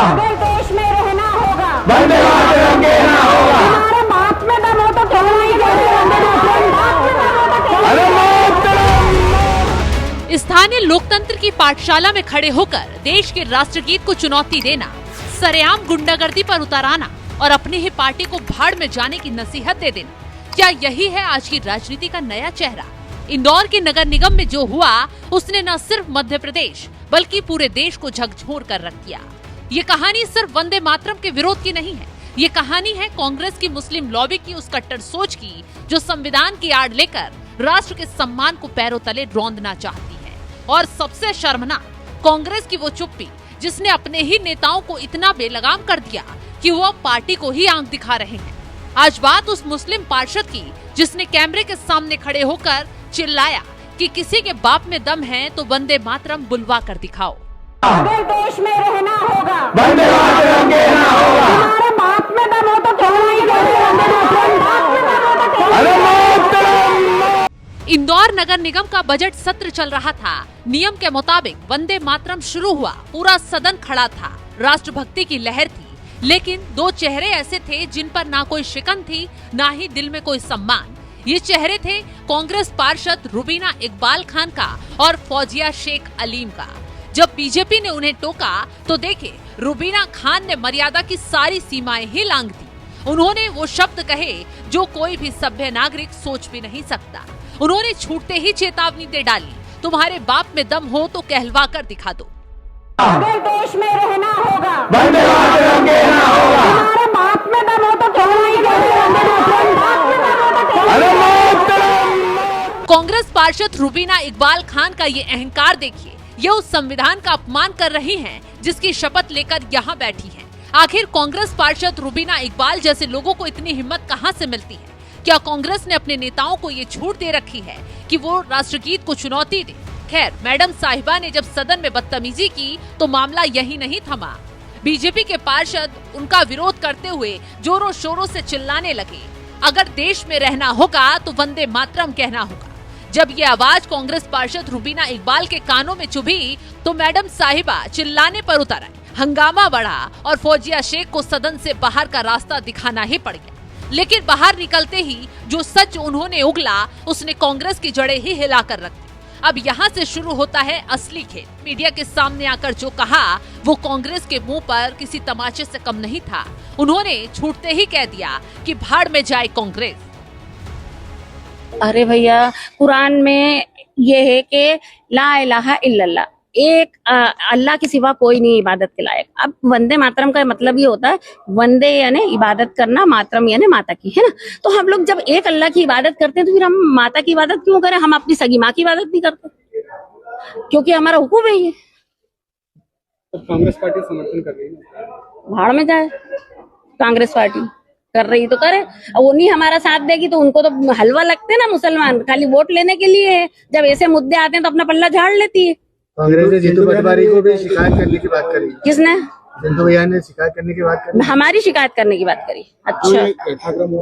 अगर देश में रहना होगा, वंदे मातरम कहना होगा। हमारे बात में दम हो तो कहना ही चाहिए, वंदे मातरम। बात में दम हो तो कहना ही चाहिए। स्थानीय लोकतंत्र की पाठशाला में खड़े होकर देश के राष्ट्रगीत को चुनौती देना, सरेआम गुंडागर्दी पर उतर आना और अपनी ही पार्टी को भाड़ में जाने की नसीहत दे देना, क्या यही है आज की राजनीति का नया चेहरा? इंदौर के नगर निगम में जो हुआ उसने न सिर्फ मध्य प्रदेश बल्कि पूरे देश को झकझोर कर रख दिया। ये कहानी सिर्फ वंदे मातरम के विरोध की नहीं है, ये कहानी है कांग्रेस की मुस्लिम लॉबी की उस कट्टर सोच की जो संविधान की आड़ लेकर राष्ट्र के सम्मान को पैरों तले रौंदना चाहती है। और सबसे शर्मनाक, कांग्रेस की वो चुप्पी जिसने अपने ही नेताओं को इतना बेलगाम कर दिया कि वो अब पार्टी को ही आंख दिखा रहे हैं। आज बात उस मुस्लिम पार्षद की जिसने कैमरे के सामने खड़े होकर चिल्लाया कि किसी के बाप में दम है तो वंदे मातरम बुलवा कर दिखाओ। अगर देश में रहना होगा, वंदे मातरम कहना होगा। हमारे बात में दम हो तो कहना ही चाहिए, वंदे मातरम। बात में दम हो तो कहना ही चाहिए। इंदौर नगर निगम का बजट सत्र चल रहा था। नियम के मुताबिक वंदे मातरम शुरू हुआ, पूरा सदन खड़ा था, राष्ट्रभक्ति की लहर थी, लेकिन दो चेहरे ऐसे थे जिन पर ना कोई शिकन थी ना ही दिल में कोई सम्मान। ये चेहरे थे कांग्रेस पार्षद रुबीना इकबाल खान का और फौजिया शेख अलीम का। जब बीजेपी ने उन्हें टोका तो देखे रुबीना खान ने मर्यादा की सारी सीमाएं ही लांघ दी। उन्होंने वो शब्द कहे जो कोई भी सभ्य नागरिक सोच भी नहीं सकता। उन्होंने छूटते ही चेतावनी दे डाली, तुम्हारे बाप में दम हो तो कहलवा कर दिखा दो। अगर देश में रहना होगा, वंदे मातरम कहना होगा। हमारे बाप में दम हो तो कहना ही चाहिए, वंदे मातरम। बात में दम हो तो कहना ही चाहिए। कांग्रेस पार्षद रुबीना इकबाल खान का ये अहंकार देखिए, ये उस संविधान का अपमान कर रही हैं जिसकी शपथ लेकर यहाँ बैठी हैं। आखिर कांग्रेस पार्षद रुबीना इकबाल जैसे लोगों को इतनी हिम्मत कहाँ से मिलती है? क्या कांग्रेस ने अपने नेताओं को ये छूट दे रखी है कि वो राष्ट्रगीत को चुनौती दे? खैर, मैडम साहिबा ने जब सदन में बदतमीजी की तो मामला यही नहीं थमा। बीजेपी के पार्षद उनका विरोध करते हुए जोरों शोरों से चिल्लाने लगे, अगर देश में रहना होगा तो वंदे मातरम कहना होगा। जब ये आवाज कांग्रेस पार्षद रुबीना इकबाल के कानों में चुभी तो मैडम साहिबा चिल्लाने पर उतर आई। हंगामा बढ़ा और फौजिया शेख को सदन से बाहर का रास्ता दिखाना ही पड़ गया। लेकिन बाहर निकलते ही जो सच उन्होंने उगला उसने कांग्रेस की जड़ें ही हिलाकर रख दी। अब यहाँ से शुरू होता है असली खेल। मीडिया के सामने आकर जो कहा वो कांग्रेस के मुंह पर किसी तमाचे से कम नहीं था। उन्होंने छूटते ही कह दिया कि भाड़ में जाए कांग्रेस। अरे भैया, कुरान में ये है कि ला इलाहा इल्लल्लाह, एक अल्लाह के सिवा कोई नहीं इबादत के लायक। अब वंदे मातरम का मतलब ये होता है, वंदे यानी इबादत करना, मातरम यानी माता की, है ना। तो हम लोग जब एक अल्लाह की इबादत करते हैं तो फिर हम माता की इबादत क्यों करें? हम अपनी सगी माँ की इबादत नहीं करते क्योंकि हमारा हुक्म है ये। तो कांग्रेस पार्टी समर्थन कर रही है, भाड़ में जाए। कांग्रेस पार्टी कर रही तो करे, और वो नहीं हमारा साथ देगी तो उनको तो हलवा लगते ना मुसलमान, खाली वोट लेने के लिए है। जब ऐसे मुद्दे आते हैं तो अपना पल्ला झाड़ लेती है। कांग्रेस ने जीतू पटवारी को भी शिकायत करने की बात करी। किसने? जिंदू भैया ने शिकायत करने की बात करी, हमारी शिकायत करने की बात करी। अच्छा, घटनाक्रम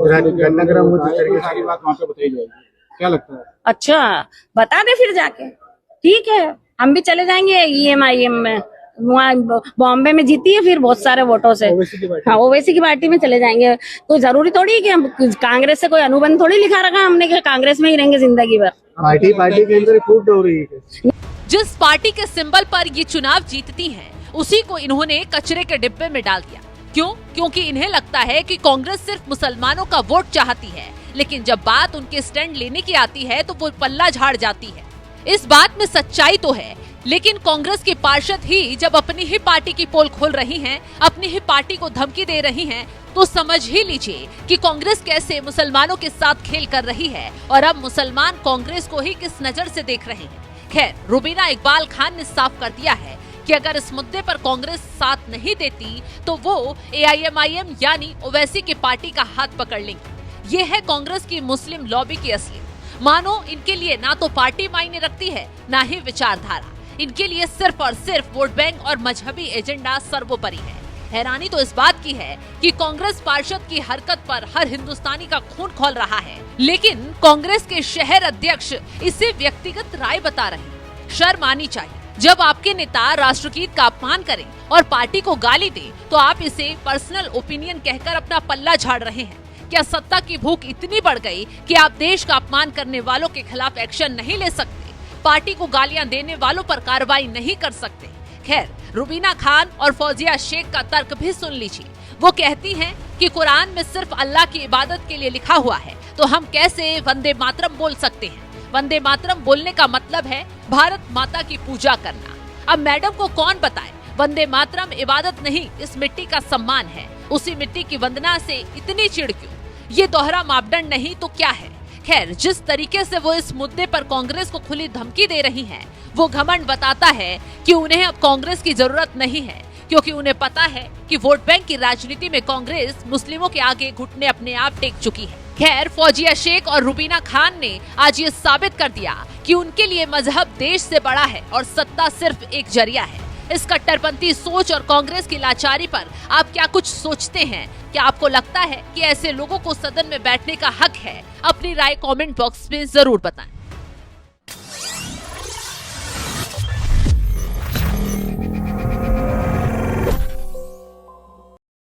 हो जिस तरीके से बात वहाँ पे बताई जाएगी, क्या लगता है? अच्छा, बता दे फिर जाके। ठीक है, हम भी चले जाएंगे EMIM में, वहाँ बॉम्बे में जीती है फिर बहुत सारे वोटों से। हाँ, ओवैसी की पार्टी में चले जाएंगे। तो जरूरी थोड़ी है कि हम कांग्रेस से कोई अनुबंध थोड़ी लिखा रखा हमने कि कांग्रेस में ही रहेंगे जिंदगी भर। पार्टी के अंदर फूट हो रही है। जिस पार्टी के सिंबल पर ये चुनाव जीतती हैं, उसी को इन्होंने कचरे के डिब्बे में डाल दिया। क्यों? क्योंकि इन्हें लगता है कि कांग्रेस सिर्फ मुसलमानों का वोट चाहती है, लेकिन जब बात उनके स्टैंड लेने की आती है तो वो पल्ला झाड़ जाती है। इस बात में सच्चाई तो है, लेकिन कांग्रेस की पार्षद ही जब अपनी ही पार्टी की पोल खोल रही हैं, अपनी ही पार्टी को धमकी दे रही हैं, तो समझ ही लीजिए कि कांग्रेस कैसे मुसलमानों के साथ खेल कर रही है और अब मुसलमान कांग्रेस को ही किस नजर से देख रहे हैं। खैर, रुबीना इकबाल खान ने साफ कर दिया है कि अगर इस मुद्दे पर कांग्रेस साथ नहीं देती तो वो AIMIM यानी ओवैसी की पार्टी का हाथ पकड़ लेंगी। ये है कांग्रेस की मुस्लिम लॉबी की असलियत। मानो इनके लिए ना तो पार्टी मायने रखती है ना ही विचारधारा। इनके लिए सिर्फ और सिर्फ वोट बैंक और मजहबी एजेंडा सर्वोपरि है। हैरानी तो इस बात की है कि कांग्रेस पार्षद की हरकत पर हर हिंदुस्तानी का खून खौल रहा है, लेकिन कांग्रेस के शहर अध्यक्ष इसे व्यक्तिगत राय बता रहे हैं। शर्म आनी चाहिए। जब आपके नेता राष्ट्रगीत का अपमान करें और पार्टी को गाली दें, तो आप इसे पर्सनल ओपिनियन कहकर अपना पल्ला झाड़ रहे हैं। क्या सत्ता की भूख इतनी बढ़ गई कि आप देश का अपमान करने वालों के खिलाफ एक्शन नहीं ले सकते, पार्टी को गालियां देने वालों पर कार्रवाई नहीं कर सकते? खैर, रुबीना खान और फौजिया शेख का तर्क भी सुन लीजिए। वो कहती हैं कि कुरान में सिर्फ अल्लाह की इबादत के लिए लिखा हुआ है, तो हम कैसे वंदे मातरम बोल सकते हैं? वंदे मातरम बोलने का मतलब है भारत माता की पूजा करना। अब मैडम को कौन बताए, वंदे मातरम इबादत नहीं, इस मिट्टी का सम्मान है। उसी मिट्टी की वंदना से इतनी चिढ़ क्यों? ये दोहरा मापदंड नहीं तो क्या है? खैर, जिस तरीके से वो इस मुद्दे पर कांग्रेस को खुली धमकी दे रही हैं, वो घमंड बताता है कि उन्हें अब कांग्रेस की जरूरत नहीं है, क्योंकि उन्हें पता है कि वोट बैंक की राजनीति में कांग्रेस मुस्लिमों के आगे घुटने अपने आप टेक चुकी है। खैर, फौजिया शेख और रुबीना खान ने आज ये साबित कर दिया कि उनके लिए मजहब देश से बड़ा है और सत्ता सिर्फ एक जरिया है। इस कट्टरपंथी सोच और कांग्रेस की लाचारी पर आप क्या कुछ सोचते हैं? क्या आपको लगता है कि ऐसे लोगों को सदन में बैठने का हक है? अपनी राय कमेंट बॉक्स में जरूर बताएं।